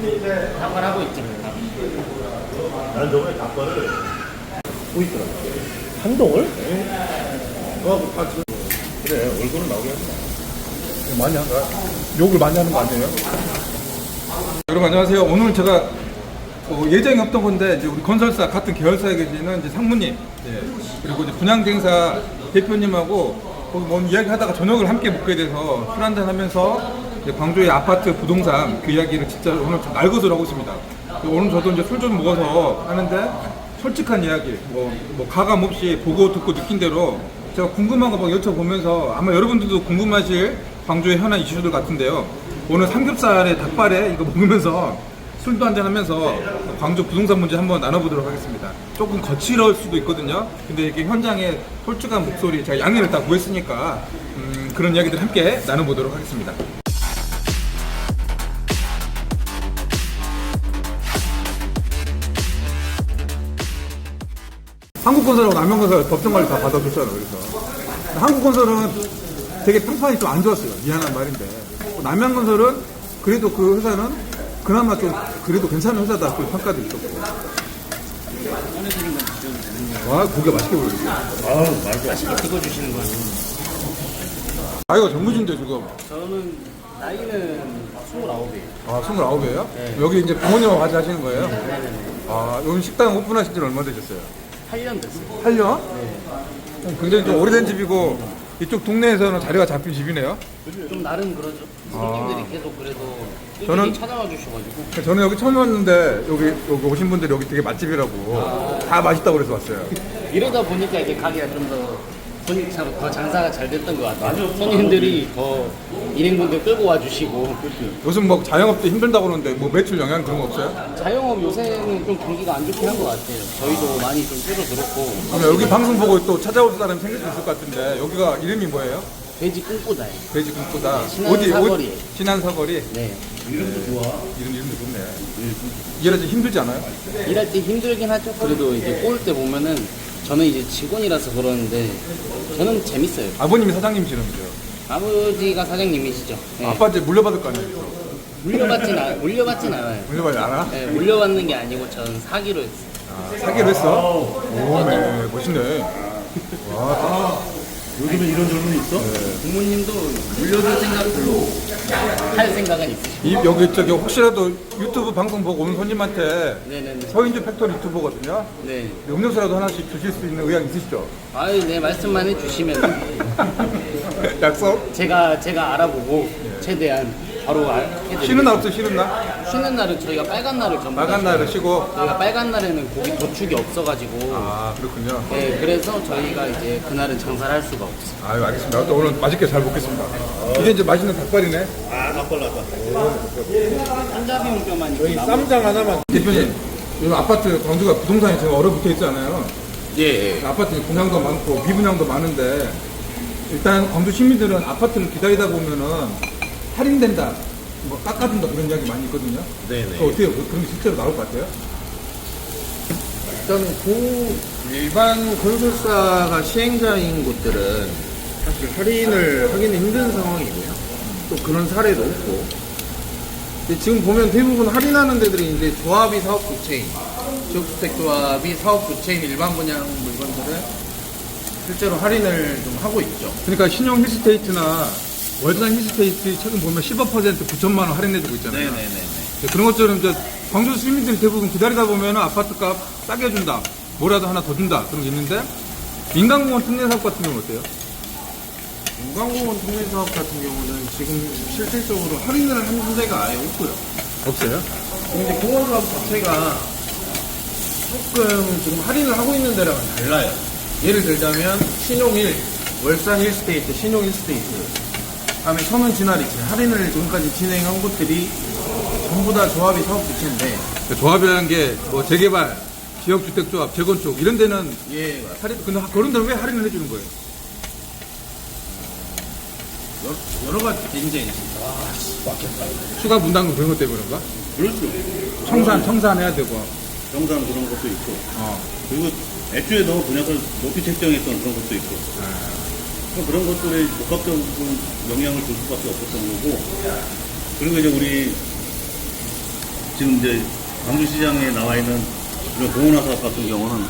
닭발하고 있지. 나는 저번에 닭발을 보이더라고. 한동을? 그래, 얼굴은 나오게 하지 마. 많이 한 거야? 욕을 많이 하는 거 아니에요? 여러분 안녕하세요. 오늘 제가 예정이 없던 건데 이제 우리 건설사 같은 계열사에 계시는 이제 상무님, 그리고 이제 분양대행사 대표님하고 거기 뭐 이야기하다가 저녁을 함께 먹게 돼서 술 한잔 하면서 이제 광주의 아파트 부동산 그 이야기를 진짜 오늘 좀 날것으로 하고 있습니다. 오늘 저도 이제 술 좀 먹어서 하는데 솔직한 이야기, 뭐 가감 없이 보고 듣고 느낀 대로 제가 궁금한 거 막 여쭤보면서 아마 여러분들도 궁금하실 광주의 현안 이슈들 같은데요. 오늘 삼겹살에 닭발에 이거 먹으면서 술도 한잔 하면서 광주 부동산 문제 한번 나눠보도록 하겠습니다. 조금 거칠을 수도 있거든요. 근데 이렇게 현장에 솔직한 목소리 제가 양해를 다 구했으니까 그런 이야기들 함께 나눠보도록 하겠습니다. 한국건설하고 남양건설 법정관리 다 받아줬잖아요. 그래서 한국건설은 되게 평판이 좀 안 좋았어요. 미안한 말인데 남양건설은 그래도 그 회사는 그나마 좀 그래도 괜찮은 회사다 그 평가도 있었고. 와, 고기 맛있게 보여주세요. 아우, 맛있어. 맛있게 찍어주시는 거 아니에요? 나이가 젊으신데 지금. 저는 나이는 29이에요. 아, 29이에요? 네. 여기 이제 부모님하고 같이 하시는 거예요? 네네네. 아, 여기 식당 오픈하신 지는 얼마 되셨어요? 8년 됐어요. 8년? 네. 굉장히 좀 오래된 집이고 이쪽 동네에서는 자리가 잡힌 집이네요. 좀 나름 그러죠. 손님들이 계속 그래도 저는- 꾸준히 찾아와 주셔가지고. 저는 여기 처음 왔는데 여기 오신 분들이 여기 되게 맛집이라고 다 맛있다고 그래서 왔어요. 이러다 보니까 이제 가게가 좀 더 장사가 잘 됐던 것 같아요. 손님들이 더 일행분들 끌고 와주시고. 요즘 뭐 자영업도 힘들다고 그러는데 뭐 매출 영향 그런 거 없어요? 자영업 요새는 좀 경기가 안 좋긴 한 것 같아요. 저희도 많이 좀 줄어들었고. 그러면 여기 방송 보고 또 찾아올 사람이 생길 수 있을 것 같은데 여기가 이름이 뭐예요? 돼지 꿈꾸다예요. 돼지 꿈꾸다. 신안 사거리에. 신안 사거리. 네. 이름도 좋아. 이름도 좋네. 일하기 힘들지 않아요? 일할 때 힘들긴 하죠. 그래도 이제 꼬을 때 보면은 저는 이제 직원이라서 그러는데 저는 재밌어요. 아버님이 사장님이시라면서요? 아버지가 사장님이시죠. 네. 아빠 이제 물려받을 거 아니에요? 물려받진 않아요. 물려받지 않아? 네, 물려받는 게 아니고 저는 사기로 했어요. 아, 사기로 했어? 오, 네, 멋있네. 요즘에 이런 젊은이 있어? 부모님도 물려줄 생각 별로 할 생각은 있으시죠. 여기 저기 혹시라도 유튜브 방송 보고 오는 손님한테 네네네. 서인주 팩토리 유튜버거든요. 네. 음료수라도 하나씩 주실 수 있는 의향 있으시죠? 아유, 네, 말씀만 해주시면 약속? 제가 알아보고 최대한 바로 해드릴게요. 쉬는 날 없어요, 쉬는 날? 쉬는 날은 저희가 빨간 날을 전부 빨간 다 날을 쉬고. 저희가 빨간 날에는 고기 도축이 없어가지고 아, 그렇군요. 네, 그래서 저희가 이제 그날은 장사를 할 수가 없어요. 아유, 알겠습니다. 또 오늘 맛있게 잘 먹겠습니다. 이게 이제 맛있는 닭발이네. 아, 닭발 났다. 한자비용 뼈만 여기 있고 쌈장 하나만. 대표님, 요즘 아파트 광주가 부동산이 지금 얼어붙어 있잖아요. 예. 아파트 분양도 많고 미분양도 많은데 일단 광주 시민들은 아파트를 기다리다 보면은 할인된다, 뭐 깎아준다 그런 이야기 많이 있거든요. 네네. 어떻게 그런 게 실제로 나올 것 같아요? 일단 일반 건설사가 시행자인 곳들은 사실 할인을 하기는 힘든 상황이고요. 또 그런 사례도 없고. 근데 지금 보면 대부분 할인하는 데들이 이제 조합이 사업 부채인, 지역주택조합이 사업 부채인 일반 분양 물건들은 실제로 할인을 좀 하고 있죠. 그러니까 신용 힐스테이트나 월드산 힐스테이트 최근 보면 15% 9천만 원 할인해주고 있잖아요. 네네네. 그런 것처럼 이제 광주 시민들이 대부분 기다리다 보면 아파트값 싸게 해준다, 뭐라도 하나 더 준다 그런 게 있는데 민간공원 특례 사업 같은 경우는 어때요? 인간공원 통일사업 같은 경우는 지금 실질적으로 할인을 하는 데가 아예 없고요. 없어요? 근데 공원사업 자체가 조금 지금 할인을 하고 있는 데랑은 달라요. 예를 들자면 신용1, 월산 힐스테이트, 신용 힐스테이트, 다음에 서문 진화리치 할인을 지금까지 진행한 곳들이 전부 다 조합이 사업 부채인데 조합이라는 게 뭐 재개발, 지역주택조합, 재건축 이런 데는 예 할인, 근데 그런 데는 왜 할인을 해주는 거예요? 여러 가지 이제 추가 분담금 그런 것 때문에 그런가? 그렇죠. 청산해야 되고. 정상 그런 것도 있고. 어. 그리고 애초에도 분양가 높이 책정했던 그런 것도 있고. 그런 것들에 복합적인 영향을 줄 수밖에 없었던 거고. 그리고 이제 우리 지금 이제 광주시장에 나와 있는 이런 동원화사업 같은 경우는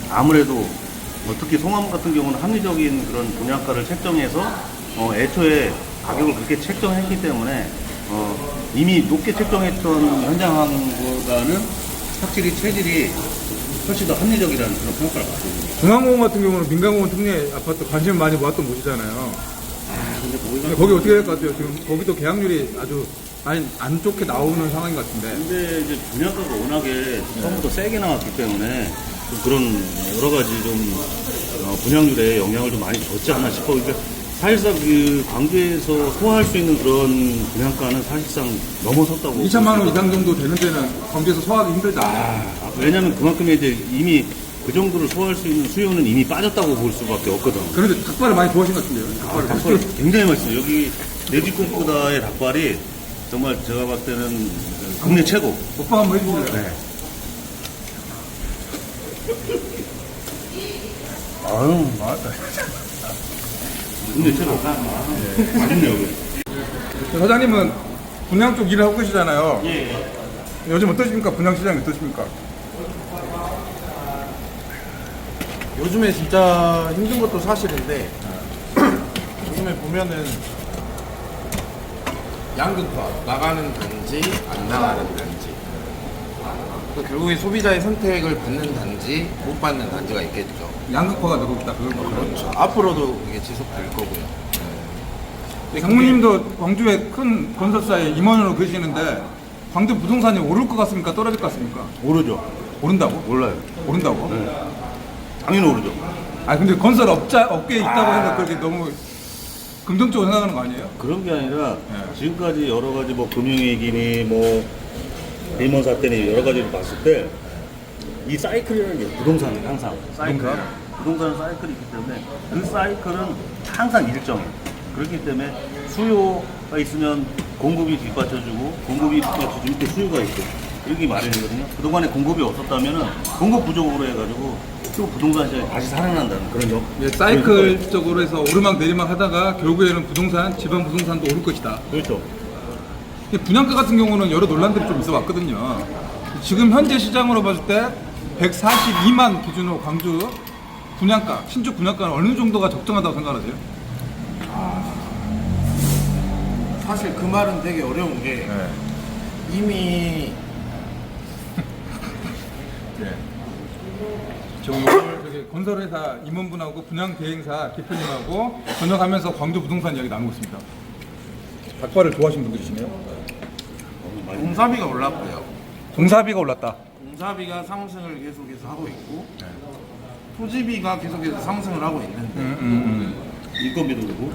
아무래도 특히 송암 같은 경우는 합리적인 그런 분양가를 책정해서 애초에 가격을 그렇게 책정했기 때문에 이미 높게 책정했던 현장항보다는 확실히 체질이 훨씬 더 합리적이라는 그런 평가를 받고 있습니다. 중앙공원 같은 경우는 민간공원 특례 아파트 관심 많이 모았던 곳이잖아요. 근데 근데 거기 어떻게 될 것 같아요? 지금 거기도 계약률이 아주 많이 안 좋게 나오는 상황인 것 같은데. 근데 이제 분양가가 워낙에 처음부터 세게 나왔기 때문에 좀 그런 여러 가지 좀 분양률에 영향을 좀 많이 줬지 않나 싶어. 그러니까 사실상 그 광주에서 소화할 수 있는 그런 분양가는 사실상 넘어섰다고. 2천만 원 이상 정도 되는 데는 광주에서 소화하기 힘들다. 왜냐면 그만큼 이제 이미 그 정도를 소화할 수 있는 수요는 이미 빠졌다고 볼 수밖에 없거든. 그런데 닭발을 많이 좋아하신 것 같은데요. 닭발 굉장히 맛있어요. 여기 내 집 꿈꾸다의 닭발이 정말 제가 봤을 때는 국내 최고. 오빠 한번 해주실래요? 네. 아유, 맞다. 국내 최고. 맛있네요, 여기. 사장님은 분양 쪽 일을 하고 계시잖아요. 예. 요즘 어떠십니까? 분양 시장이 어떠십니까? 요즘에 진짜 힘든 것도 사실인데 요즘에 보면은 양극화 나가는 단지 안 나가는 단지 또 결국에 소비자의 선택을 받는 단지 못 받는 단지가 있겠죠. 양극화가 되고 있다. 그걸 뭐 그렇죠. 앞으로도 이게 지속될 거고요. 장모님도 광주에 큰 건설사에 임원으로 계시는데 광주 부동산이 오를 것 같습니까? 떨어질 것 같습니까? 오르죠. 오른다고? 몰라요. 오른다고? 네. 당연히 오르죠. 아 근데 건설 업계에 있다고 해서 그렇게 너무 긍정적으로 생각하는 거 아니에요? 그런 게 아니라 네. 지금까지 여러 가지 뭐 금융위기니 뭐 대먼 사태니 여러 가지를 봤을 때 이 사이클이라는 게 부동산은 항상 부동산은 사이클이 있기 때문에 그 사이클은 항상 일정해요. 그렇기 때문에 수요가 있으면 공급이 뒷받쳐주고 공급이 뒷받쳐주면 이렇게 수요가 있고 이렇게 마련이거든요. 그동안에 공급이 없었다면은 공급 부족으로 해가지고 또 부동산 시장이 다시 살아난다는 그런 예, 사이클적으로 해서 오르막 내리막 하다가 결국에는 부동산, 지방 부동산도 오를 것이다. 그렇죠. 근데 분양가 같은 경우는 여러 논란들이 좀 있어 왔거든요. 지금 현재 시장으로 봤을 때 142만 기준으로 광주 분양가, 신축 분양가는 어느 정도가 적정하다고 생각하세요? 사실 그 말은 되게 어려운 게 이미 저기 건설회사 임원분하고 분양대행사 대표님하고 저녁하면서 광주 부동산 이야기 나누고 있습니다. 닭발을 좋아하시는 분들이시네요. 공사비가 올랐고요. 공사비가 올랐다. 공사비가 상승을 계속해서 하고 있고 토지비가 계속해서 상승을 하고 있는데 인건비도 그렇고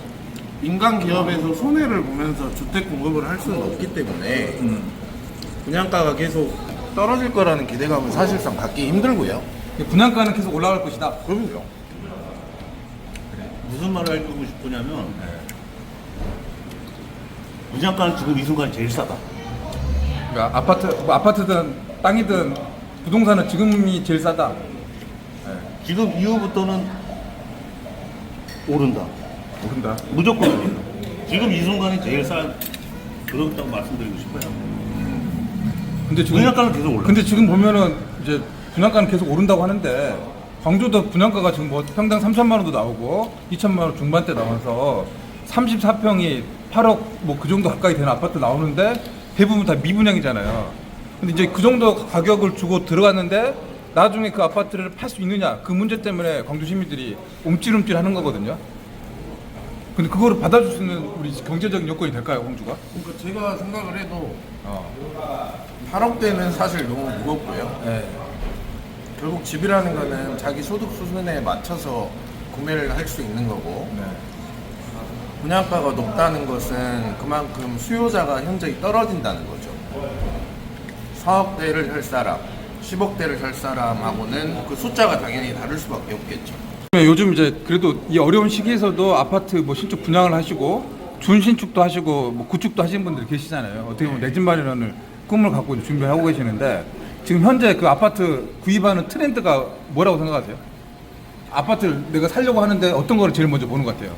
민간 기업에서 손해를 보면서 주택 공급을 할 수는 없기 때문에 분양가가 계속 떨어질 거라는 기대감은 사실상 갖기 힘들고요. 분양가는 계속 올라갈 것이다. 그럼요. 무슨 말을 해주고 싶으냐면 분양가는 지금 이 순간 제일 싸다. 그러니까 아파트든 땅이든 부동산은 지금이 제일 싸다. 지금 이후부터는 오른다. 모른다. 무조건 오른다. 지금 이 순간이 제일 그렇다고 말씀드리고 싶어요. 근데 지금 분양가는 계속 올라. 근데 지금 보면은 이제 분양가는 계속 오른다고 하는데 광주도 분양가가 지금 뭐 평당 3천만 원도 나오고 2천만 원 중반대 나와서 34평이 8억 뭐 그 정도 가까이 되는 아파트 나오는데 대부분 다 미분양이잖아요. 근데 이제 그 정도 가격을 주고 들어갔는데 나중에 그 아파트를 팔 수 있느냐 그 문제 때문에 광주 시민들이 움찔움찔 하는 거거든요. 근데 그거를 받아줄 수 있는 우리 경제적인 여건이 될까요, 광주가? 그러니까 제가 생각을 해도 8억대는 사실 너무 무겁고요. 네. 결국 집이라는 거는 자기 소득 수준에 맞춰서 구매를 할 수 있는 거고 네. 분양가가 높다는 것은 그만큼 수요자가 현저히 떨어진다는 거죠. 4억대를 살 사람, 10억대를 살 사람하고는 그 숫자가 당연히 다를 수밖에 없겠죠. 요즘 이제 그래도 이 어려운 시기에서도 아파트 뭐 신축 분양을 하시고 준신축도 하시고 뭐 구축도 하시는 분들이 계시잖아요. 어떻게 보면 내 집 마련을 꿈을 갖고 이제 준비하고 계시는데 지금 현재 그 아파트 구입하는 트렌드가 뭐라고 생각하세요? 아파트를 내가 살려고 하는데 어떤 거를 제일 먼저 보는 것 같아요?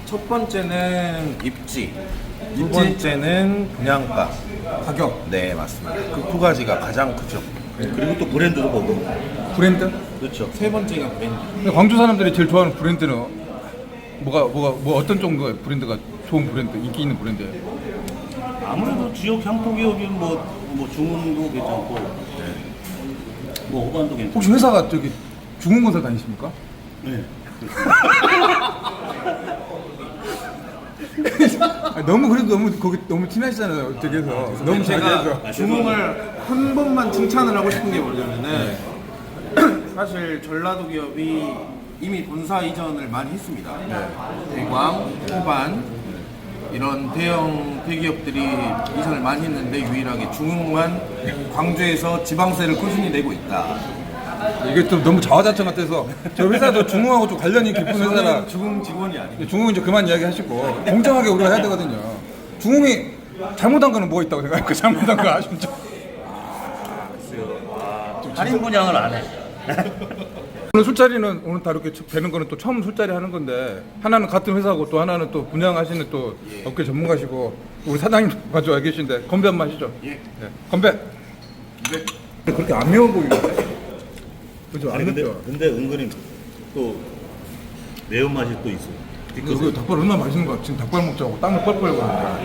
첫 번째는 입지, 두 번째는 분양가, 가격, 네, 맞습니다. 그 두 가지가 가장 크죠. 그리고 또 브랜드도 보고. 브랜드? 그렇죠. 세 번째가 브랜드. 근데 광주 사람들이 제일 좋아하는 브랜드는 뭐 어떤 정도의 브랜드가 좋은 브랜드, 인기 있는 브랜드예요? 아무래도 지역 향토 기업이면 뭐 중흥도 괜찮고, 뭐 호반도 괜찮고. 혹시 회사가 저기 중흥건설 다니십니까? 네. 너무 그래도 너무 거기 너무 친하시잖아요. 저기에서 너무 제가 잘해서. 중흥을 한 번만 칭찬을 하고 싶은 게 뭐냐면은 사실 전라도 기업이 이미 본사 이전을 많이 했습니다. 대광, 호반 이런 대형 대기업들이 이전을 많이 했는데 유일하게 중흥만 광주에서 지방세를 꾸준히 내고 있다. 이게 또 너무 자화자찬 같아서 저 회사도 중흥하고 좀 관련이 깊은 회사라 저는 중흥 직원이 아니고 중흥은 이제 그만 이야기하시고 공정하게 우리가 해야 되거든요. 중흥이 잘못한 거는 뭐가 있다고 생각할까? 잘못한 거 아쉬운 점. 할인 분양을 안 해. 오늘 술자리는 오늘 다 이렇게 뵈는 거는 또 처음 술자리 하는 건데 하나는 같은 회사고 또 하나는 또 분양하시는 또 업계 전문가시고 우리 사장님 가져와 계신데 건배 한번 하시죠. 네. 건배. 그렇게 안 매워 보이는데. 그죠? 안 아니 맵죠? 근데 은근히 또 매운맛이 또 있어요. 그 닭발 얼마나 맛있는 거야. 지금 닭발 먹자고 땀을 뻘뻘 거리니까.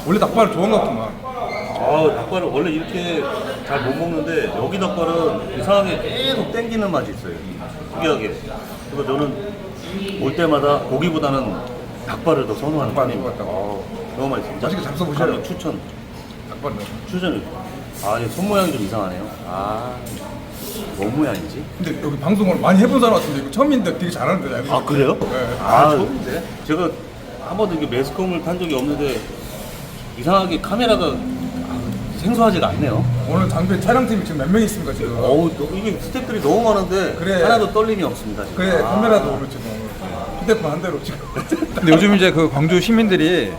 원래 닭발 좋은 것 같구만. 닭발을 원래 이렇게 잘 못 먹는데 여기 닭발은 이상하게 계속 땡기는 맛이 있어요. 특이하게. 그래서 저는 올 때마다 고기보다는 닭발을 더 선호하는 닭발 편입니다. 좋았다고. 너무 맛있습니다. 맛있게 잡숴보셔요. 강력 추천. 닭발 넣어. 추천을. 이손 모양이 좀 이상하네요. 뭔 모양이지? 근데 여기 방송을 많이 해본 사람 같은데 이거 처음인데 되게 잘하는데. 그래요? 네. 처음인데? 제가 한 번도 이렇게 매스컴을 탄 적이 없는데 이상하게 카메라가 생소하지가 않네요. 오늘 장비 촬영팀이 지금 몇 명 있습니까 지금? 이게 스태프들이 너무 많은데 그래. 하나도 떨림이 없습니다. 지금. 그래 카메라도 오늘 지금 휴대폰 한 대로 지금. 근데 요즘 이제 그 광주 시민들이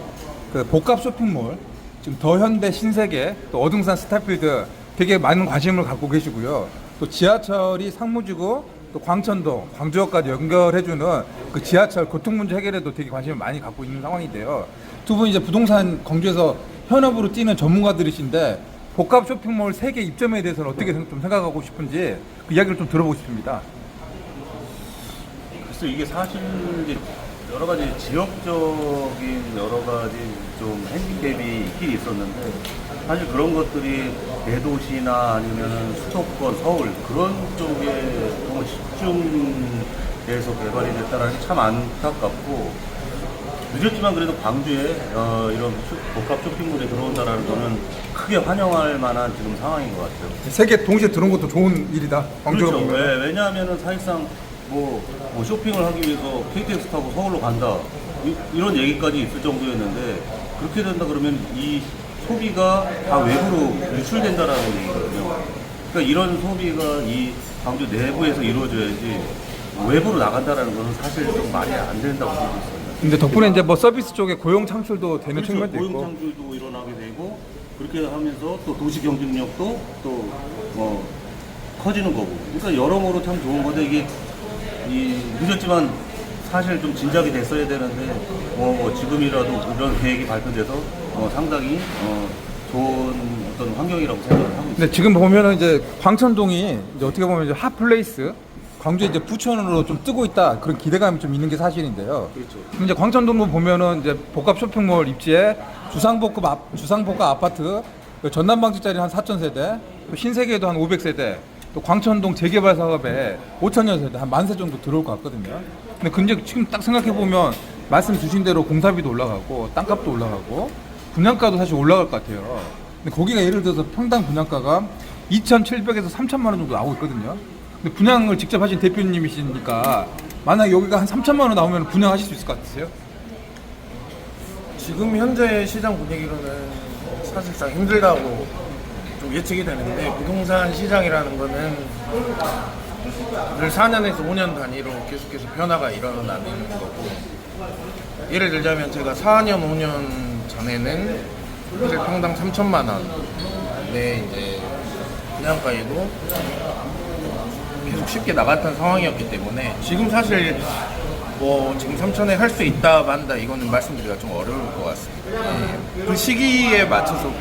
그 복합 쇼핑몰 지금 더현대 신세계 또 어둥산 스타필드 되게 많은 관심을 갖고 계시고요. 또 지하철이 상무지구 또 광천동 광주역까지 연결해주는 그 지하철 교통 문제 해결에도 되게 관심을 많이 갖고 있는 상황인데요. 두 분 이제 부동산 광주에서 현업으로 뛰는 전문가들이신데 복합 쇼핑몰 세계 입점에 대해서는 어떻게 좀 생각하고 싶은지 그 이야기를 좀 들어보고 싶습니다. 그래서 이게 사실 이제 여러 가지 지역적인 여러 가지 좀 핸디캡이 있긴 있었는데 사실 그런 것들이 대도시나 아니면 수도권, 서울 그런 쪽에 너무 집중돼서 개발이 됐다는 게 참 안타깝고 늦었지만 그래도 광주에 이런 복합 쇼핑몰에 들어온다는 거는 크게 환영할 만한 지금 상황인 것 같아요. 세계 동시에 들어온 것도 좋은 일이다. 광주가 그렇죠. 보면. 네, 왜냐하면 사실상 뭐 쇼핑을 하기 위해서 KTX 타고 서울로 간다 이런 얘기까지 있을 정도였는데 그렇게 된다 그러면 이 소비가 다 외부로 유출된다라는 얘기거든요. 그러니까 이런 소비가 이 광주 내부에서 이루어져야지 외부로 나간다라는 것은 사실 좀 말이 안 된다고 보고 있습니다. 근데 덕분에 이제 뭐 서비스 쪽에 고용 창출도 되는 그렇죠. 측면도 고용 있고. 창출도 일어나게 되고 그렇게 하면서 또 도시 경쟁력도 또 뭐 커지는 거고. 그러니까 여러모로 참 좋은 건데 이게 늦었지만 사실 좀 진작이 됐어야 되는데 뭐 지금이라도 이런 계획이 발표돼서 상당히 좋은 어떤 환경이라고 생각을 하고 있습니다. 근데 지금 보면은 이제 광천동이 이제 어떻게 보면 이제 핫플레이스 광주에 이제 부천으로 좀 뜨고 있다 그런 기대감이 좀 있는 게 사실인데요. 그렇죠. 그럼 이제 광천동도 보면은 이제 복합 쇼핑몰 입지에 주상복합 아파트, 전남방지짜리 한 4,000세대, 또 신세계에도 한 500세대, 또 광천동 재개발 사업에 5,000여 세대, 한 10,000세 정도 들어올 것 같거든요. 근데 지금 딱 생각해 보면 말씀 주신 대로 공사비도 올라가고 땅값도 올라가고 분양가도 사실 올라갈 것 같아요. 근데 거기가 예를 들어서 평당 분양가가 2,700에서 3,000만 원 정도 나오고 있거든요. 근데 분양을 직접 하신 대표님이시니까 만약 여기가 한 3,000만 원 나오면 분양하실 수 있을 것 같으세요? 지금 현재 시장 분위기로는 사실상 힘들다고 좀 예측이 되는데 부동산 시장이라는 거는 늘 4년에서 5년 단위로 계속해서 변화가 일어나는 거고 예를 들자면 제가 4년, 5년 전에는 사실 평당 3천만 원의 이제 분양가에도 계속 쉽게 나갔던 상황이었기 때문에 지금 사실 뭐 지금 삼천에 할 수 있다 만다 이거는 말씀드리기가 좀 어려울 것 같습니다. 그 시기에 맞춰서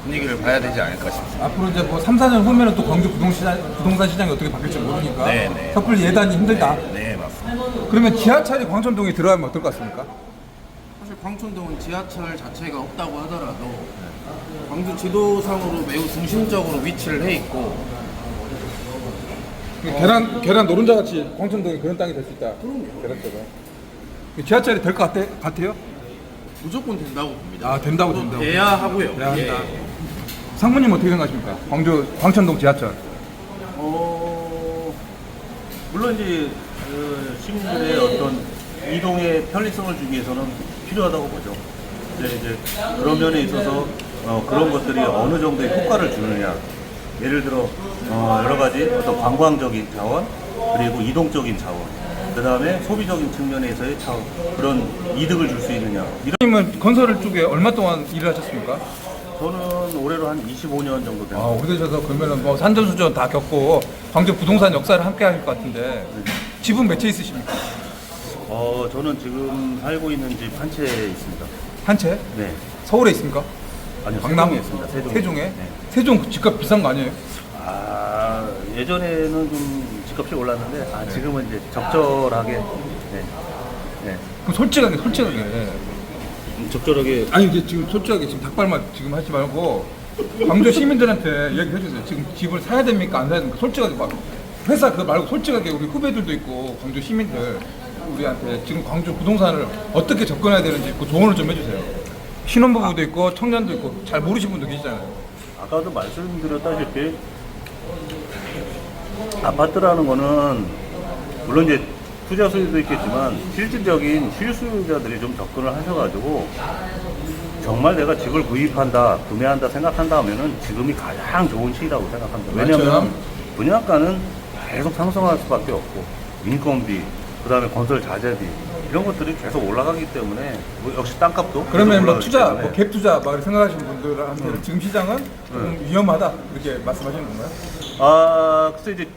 분위기를 봐야 되지 않을까 싶습니다. 앞으로 이제 뭐 3, 4년 후면은 또 광주 부동산 시장이 어떻게 바뀔지 모르니까 네, 네. 섣불리 예단이 힘들다. 네, 맞습니다. 그러면 지하철이 광천동에 들어가면 어떨 것 같습니까? 사실 광천동은 지하철 자체가 없다고 하더라도 광주 지도상으로 매우 중심적으로 위치를 해 있고 계란 노른자 같이 광천동이 그런 땅이 될 수 있다. 계란대가. 지하철이 될 것 같아요? 무조건 된다고 봅니다. 아, 된다고 또 된다고. 돼야 하고요. 돼야 한다. 예. 상무님 어떻게 생각하십니까? 광천동 지하철. 물론 이제 시민들의 어떤 이동의 편리성을 주기 위해서는 필요하다고 보죠. 근데 이제 그런 면에 있어서 그런 것들이 어느 정도의 효과를 주느냐. 예를 들어 여러 가지 어떤 관광적인 자원, 그리고 이동적인 자원, 그 다음에 소비적인 측면에서의 차원, 그런 이득을 줄 수 있느냐. 님은 건설 쪽에 얼마 동안 일을 하셨습니까? 저는 올해로 한 25년 정도 됩니다. 아, 오래되셔서 그러면은 뭐 산전수전 다 겪고 광주 부동산 역사를 함께 하실 것 같은데 집은 몇 채 있으십니까? 저는 지금 살고 있는 집 한 채 있습니다. 한 채? 네. 서울에 있습니까? 아니요, 강남? 세종에 있습니다. 세종에. 세종에? 네. 세종 집값 비싼 거 아니에요? 예전에는 좀 집값이 올랐는데 지금은 이제 적절하게 그럼 솔직하게 적절하게 아니 이제 지금 솔직하게 지금 닭발만 지금 하지 말고 광주 시민들한테 얘기해 주세요. 지금 집을 사야 됩니까 안 사야 됩니까? 솔직하게 막 회사 그거 말고 솔직하게 우리 후배들도 있고 광주 시민들 우리한테 지금 광주 부동산을 어떻게 접근해야 되는지 그 조언을 좀 해주세요. 신혼부부도 있고 청년도 있고 잘 모르시는 분도 계시잖아요. 아까도 말씀드렸다시피 아파트라는 거는 물론 이제 투자 수요도 있겠지만 실질적인 실수요자들이 좀 접근을 하셔가지고 정말 내가 집을 구입한다, 구매한다 생각한다 하면은 지금이 가장 좋은 시기라고 생각합니다. 왜냐하면 분양가는 계속 상승할 수밖에 없고 인건비, 그 다음에 건설 자재비 이런 것들이 계속 올라가기 때문에 뭐 역시 땅값도 그러면 뭐 계속 투자, 올라가기 뭐 때문에 갭 투자 막 생각하시는 분들한테는 지금 시장은 좀 위험하다 이렇게 말씀하시는 건가요? 글쎄 이제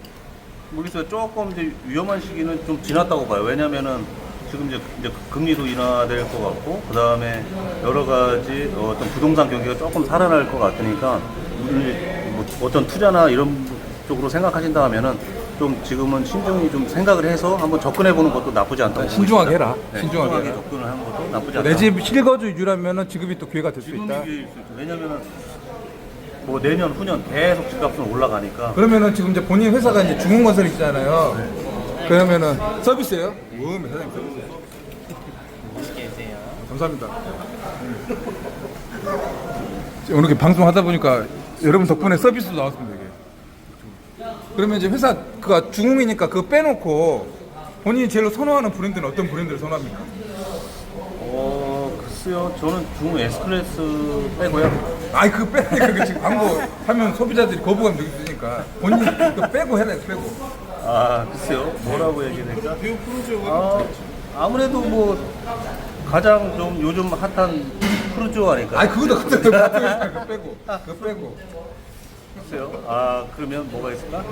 모르겠어요. 조금 이제 위험한 시기는 좀 지났다고 봐요. 왜냐면은 지금 이제 금리도 인하될 것 같고, 그 다음에 여러 가지 어떤 부동산 경기가 조금 살아날 것 같으니까, 뭐 어떤 투자나 이런 쪽으로 생각하신다 하면은 좀 지금은 신중히 좀 생각을 해서 한번 접근해 보는 것도 나쁘지 않다고 보고 신중하게 있습니다. 해라. 네, 신중하게 신중하게 해라. 접근을 하는 것도 나쁘지 않다. 내 집 실거주 유지라면은 지금이 또 기회가 될 수 지금이 있다. 기회일 수 있죠. 왜냐면은 뭐 내년, 후년 계속 집값은 올라가니까. 그러면은 지금 이제 본인 회사가 이제 중흥건설이잖아요. 그러면은 서비스예요? 사장님 서비스. 맛있게 드세요. 감사합니다. 오늘 이렇게 방송하다 보니까 여러분 덕분에 서비스도 나왔습니다. 이게. 그러면 이제 회사 그가 중흥이니까 그거 빼놓고 본인이 제일 선호하는 브랜드는 어떤 브랜드를 선호합니까? 글쎄요. 저는 중흥 S클래스 빼고요. 아이 그거 빼니까 그 지금 광고 하면 소비자들이 거부감 느끼니까 본인이 그거 빼고 해라 빼고. 글쎄요. 뭐라고 얘기해야 될까? 아무래도 뭐 가장 좀 요즘 핫한 프루지오 아닐까요? 아이 그거도 그거 빼고 그거 빼고. 글쎄요. 그러면 뭐가 있을까?